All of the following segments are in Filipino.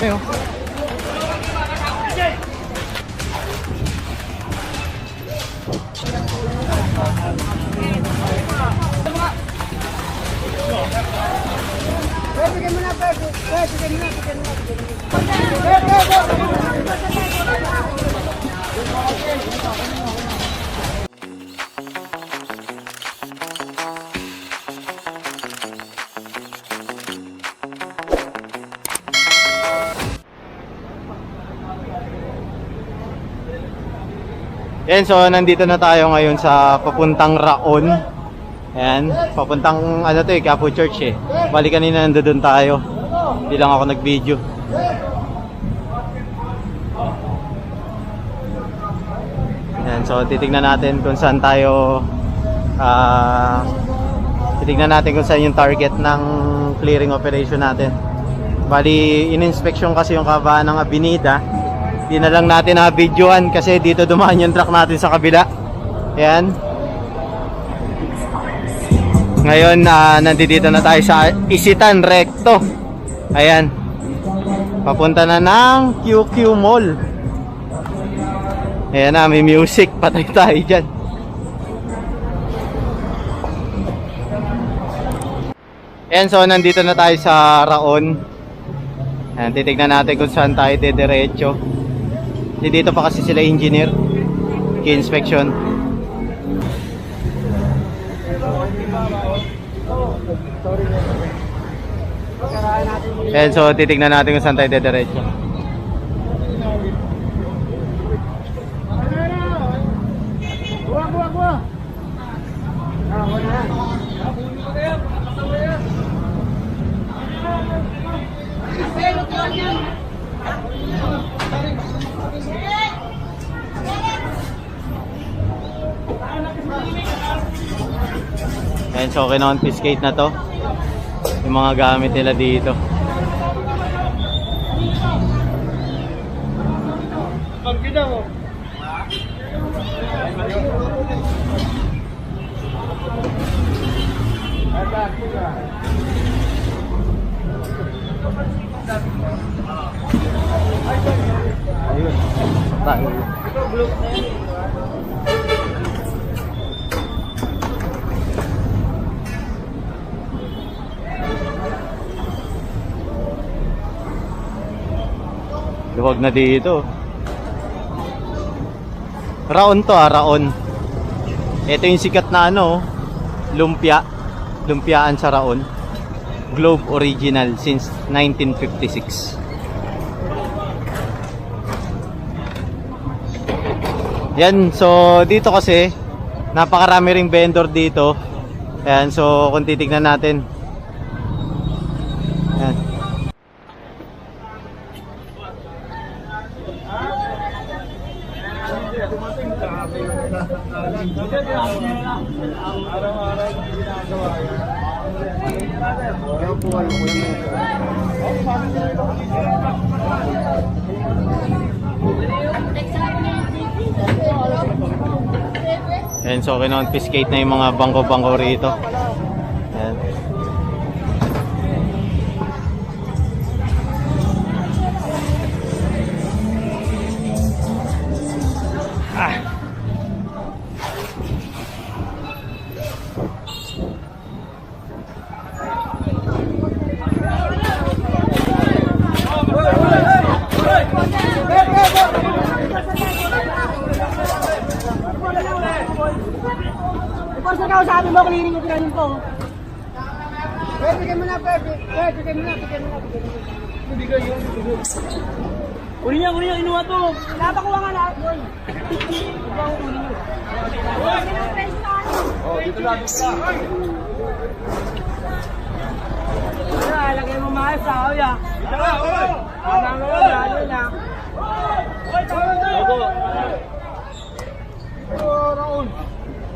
Ayun. Yan, so nandito na tayo ngayon sa papuntang Raon. Ayan, papuntang ano to eh, Quiapo Church eh. Bali kanina nandoon tayo. Hindi lang ako nag-video. Ayan, so titignan natin kung saan tayo titignan natin kung saan yung target ng clearing operation natin. Bali, in-inspection kasi yung kabaan ng Avenida. Di na lang natin na-videoan kasi dito dumaan yung truck natin sa kabila. Ayan. Ngayon, nandito na tayo sa Isitan Recto. Ayan. Papunta na ng QQ Mall. Ayan na, may music. Patay tayo dyan. Ayan, so nandito na tayo sa Raon. Ayan, titignan natin kung saan tayo diretso. Dito pa kasi sila engineer ki-inspection. And so titignan natin kung saan tayo diretso. Ayan, so kina-confiscate na to yung mga gamit nila dito. Ayun, tayo. Luwag na dito. Raon to Raon. Ito yung sikat na ano, lumpia. Lumpiaan sa Raon. Globe original since 1956. Yan, so dito kasi napakarami ring vendor dito. Ayan, so kung titignan natin. Ayan. Ayan, so kino-confiscate na yung mga bangko-bangko rito. Ayan. Sabi mo, clearing mo pinanin ko. Pwede ka muna, pwede. Pwede ka muna, pwede ka muna. Hindi ka yun. Uli niya, inuha to. Napakuha nga lahat, boy. Ito ang uli niyo. Oh, dito lang, dito lang. Lagay mo mahal sa kuya. Dito lang, oy. Anang mo, lalo na.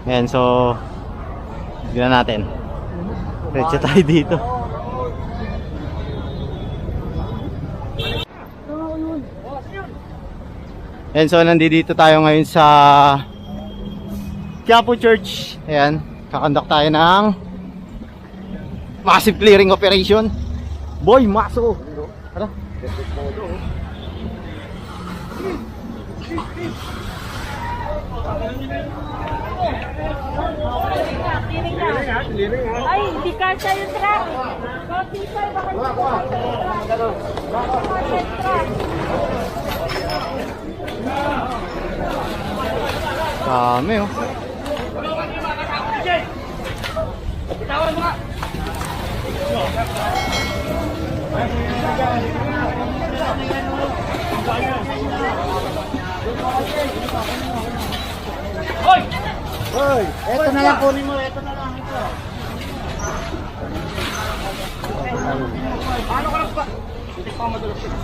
Ayan, so tignan natin. Diretso tayo dito. Ayan, so nandito tayo ngayon sa Quiapo Church. Ayan, kakonduct tayo ng massive clearing operation. Boy, maso! Tara. Ay, hindi kasya yung truck. Konti pa, baka yung truck. Dami oh. Hoy, eto na lang kunin mo, eto na lang ito. Paano ka lang pa? Hindi pa madulas yun.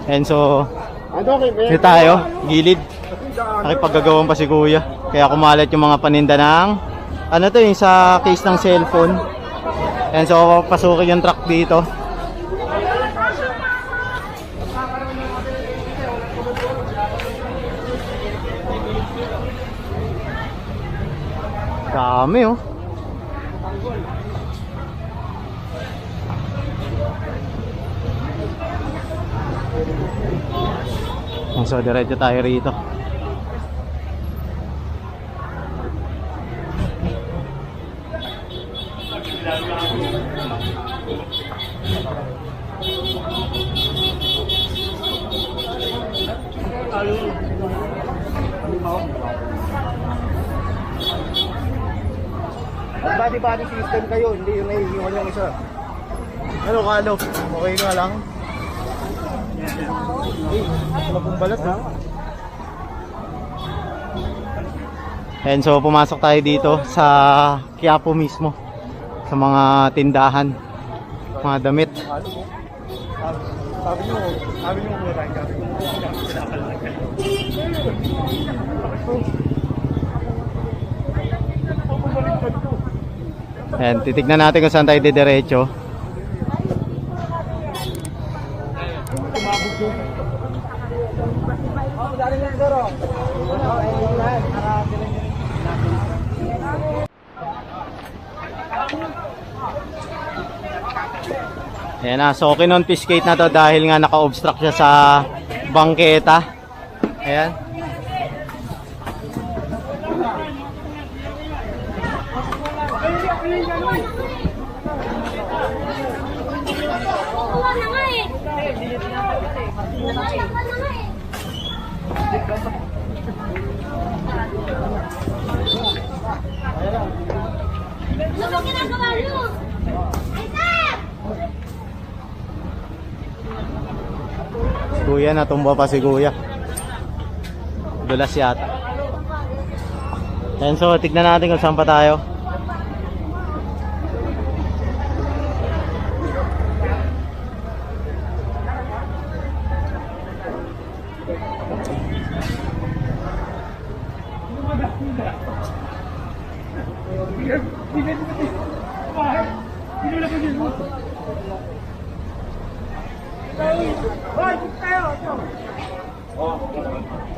And so, dito tayo, gilid. Nakipaggagawan pa si kuya. Kaya kumalat yung mga paninda ng ano to yung sa case ng cellphone. And so, pasukin yung truck dito. Dami oh. So, diretso tayo rito. Body system kayo, hindi yung naiiwan yung isa. Ano kalo? Okay nga lang. Wala pong balat ha. And so pumasok tayo dito sa Quiapo mismo. Sa mga tindahan. Mga damit. Sabi nyo muna tayo. Ayan, titignan natin kung saan tayo didiretso. Ayan na, so kinonfiscate na to dahil nga naka-obstruct siya sa bangketa. Ayan. Kuha na nga eh. Kuha na nga eh. Ano ba ginagawa niyo? Ay, sir! Si kuya, natumba pa si kuya. Dulas yata. Ayan, so tignan natin kung saan pa tayo.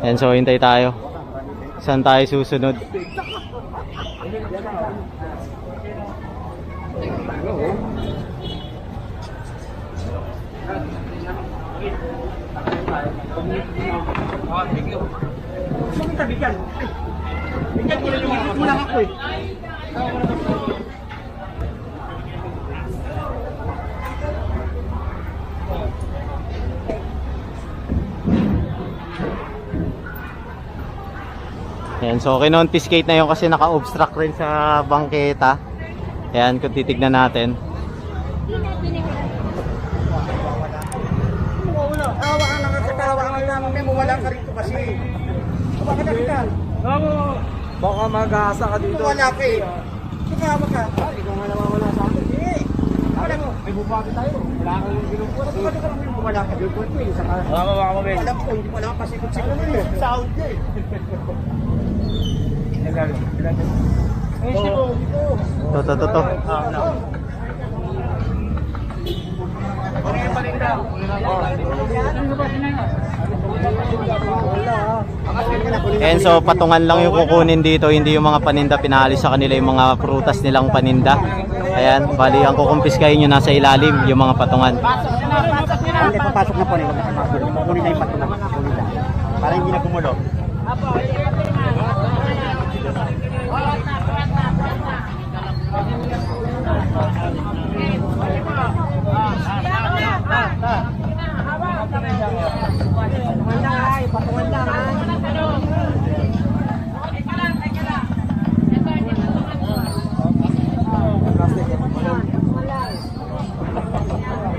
Ayan, so hintay tayo. Saan tayo susunod? Ayan, so kinonfiscate na yun kasi naka-obstruct rin sa bangketa. Ayan, kung titignan natin. Awa ka lang sa kawa ka lang namin, wala ka rito kasi. Baka na kita. Baka mag-aasa ka dito. Wala ka eh. Sumama ka. Ikaw nga nawawala sa akin. Eh, wala mo. May bupati tayo. Wala kang ginumpura. Wala ka lang wala ka. Yung kwento eh. Saka, Wala ka baka mabel. wala ko, hindi ko alam pasikot-sikot eh. Sound ka eh. Eh, sipo. To. Ano yung palinda? And so patungan lang yung kukunin dito, hindi yung mga paninda. Pinaalis sa kanila yung mga prutas nilang paninda. Ayan, bali ang kukumpiskahin nyo nasa ilalim yung mga patungan. Hindi, papasok na po nila. Kunin na yung patungan. Kunin na. Para hindi na gumulo.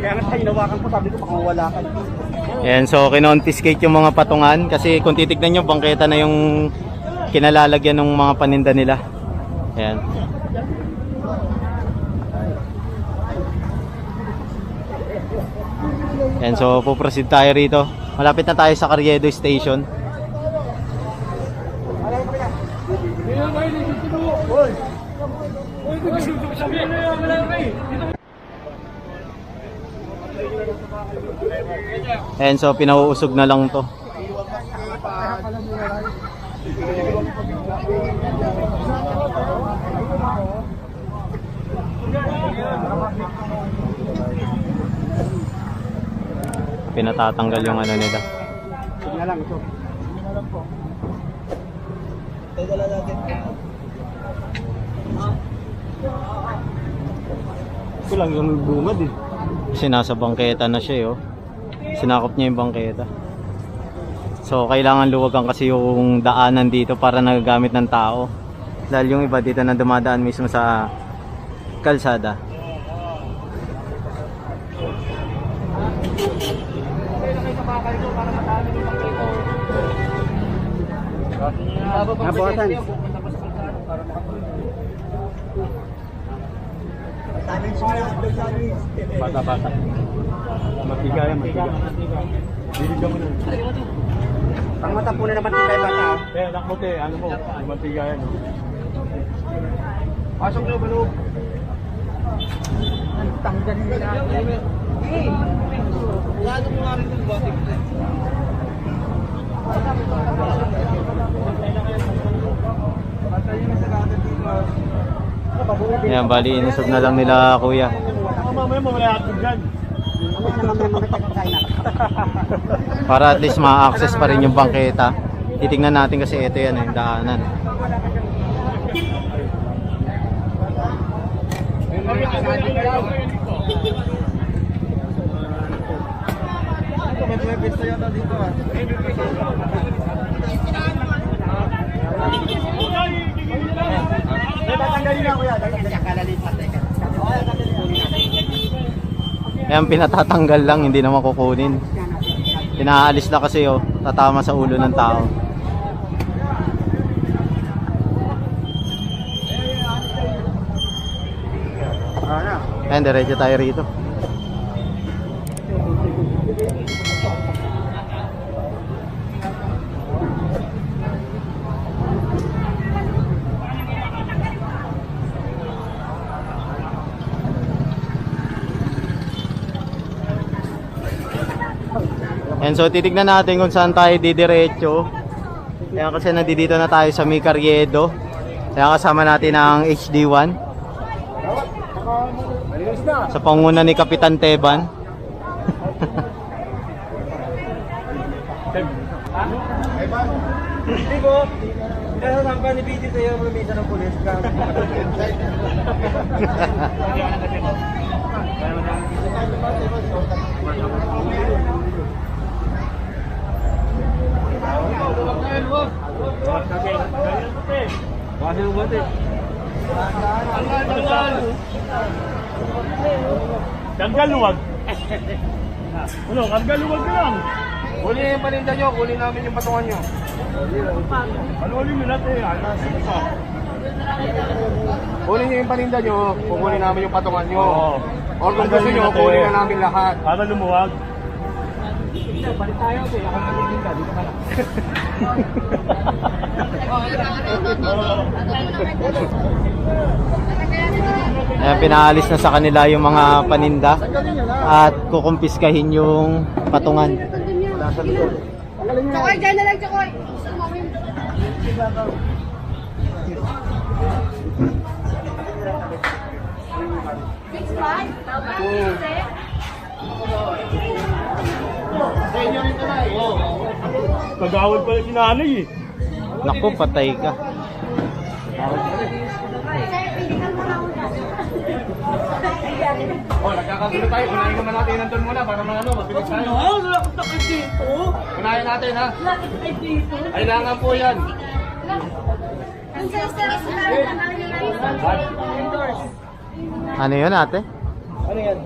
Kaya nga tayo hinawakan ko, sabi ko baka mawala ka. Ayan, so kinonfiscate yung mga patungan kasi kung titignan nyo, bangketa na yung kinalalagyan ng mga paninda nila. Ayan. Ayan, so puproceed tayo rito. Malapit na tayo sa Carriedo Station. Ayan, so pinauusog na lang to. Pinatatanggal yung ano nila. Sige lang ito. Ito lang yung bungad eh. Kasi nasa bangketa na siya, oh. Sinakop niya yung bangketa. So kailangan luwagan kasi yung daanan dito para nagagamit ng tao. Dahil yung iba dito na dumadaan mismo sa kalsada. Nabukasan. Bata-bata. Matiga yan, matiga. Bibigyan mo na. Ang mata po na naman tayo bata. Eh, anak mo te, ano mo, matiga yan. Pasok na, balog. Tanggal nila. Lalo mo nga rin yung botik. Ayan, bali inusog na lang nila kuya. Mamaya mo, wala atog dyan. Para at least ma-access pa rin yung bangketa. Titingnan natin kasi ito yan, yung daanan. Ayan, pinatatanggal lang, hindi naman kukunin. Pinaalis na kasi, oh, tatama sa ulo ng tao. Ayan, diretso tayo rito. And so titignan natin kung saan tayo didiretso. Kaya kasi nandito na tayo sa May Carriedo. Kaya kasama natin ang HD1 sa panguna ni Kapitan Teban. Hindi ko. Kaya sampa ni BT sa'yo mga misa ng pulis ka. Tanggal luwag. Ano, tanggal luwag ka lang. Kunin yung paninda nyo, kunin namin yung patungan nyo. Ano ulit nyo natin? Kunin nyo yung paninda nyo, kukunin namin yung patungan nyo. Oo. Or kung gusto nyo, kunin na namin lahat. Para lumuwag. Balik tayo, ako magiging ka, dito ka lang. Ayan, pinaalis na sa kanila yung mga paninda at kukumpiskahin yung patungan. Chokoy, dyan na lang, Chokoy. Pag-awal pala si nanay eh. Naku, patay ka. Oh, nagkakagulo tayo. Unahin naman natin nandun muna para mabilis tayo. Wala akong takot dito. Unahin natin ha. Wala akong takot dito. Kailangan po yan. Ang sa Ano yun ate? Ano yan?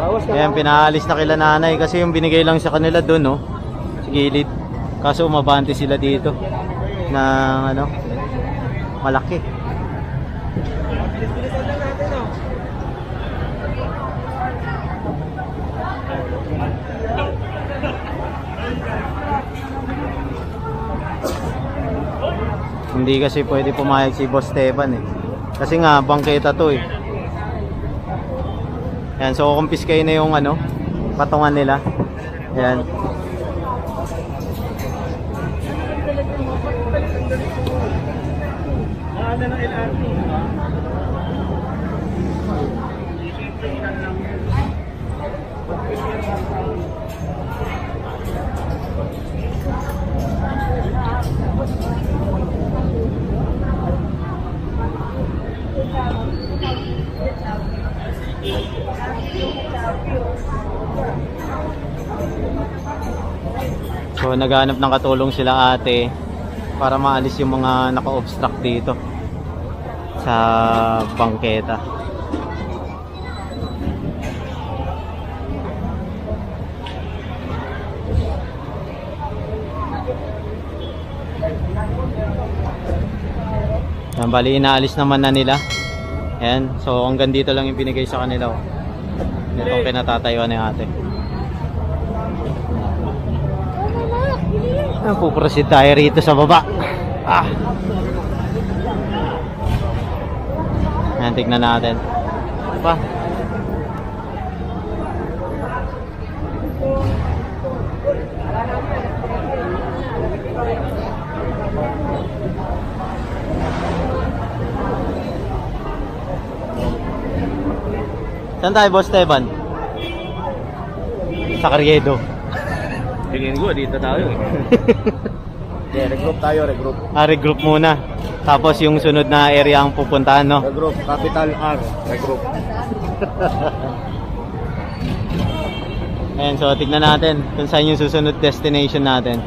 Bawas ka. Ayan, pinaalis na kila nanay kasi yung binigay lang sa kanila doon, no? Sa gilid. Kaso umabante sila dito ng ano, malaki. Hindi kasi pwede pumayag si Boss Teban eh. Kasi nga, bangketa to eh. Ayan, so kumpiskay na yung ano, patungan nila. Ayan. So naghanap ng katulong sila ate para maalis yung mga naka-obstruct dito sa bangketa. Yan, bali inaalis naman na nila. Ayan, so hanggang dito lang yung binigay sa kanila. Itong pinatatayuan ni ate. Puproceed tayo rito sa baba. Ayan, tignan natin. Pa. Saan tayo, Boss Teban? Sa Carriedo. Tingin ko, dito tayo eh. Yeah, regroup tayo, regroup. Regroup muna. Tapos yung sunod na area ang pupuntahan, no? Regroup, capital R, regroup. Ayan, so tignan natin kung saan yung susunod destination natin.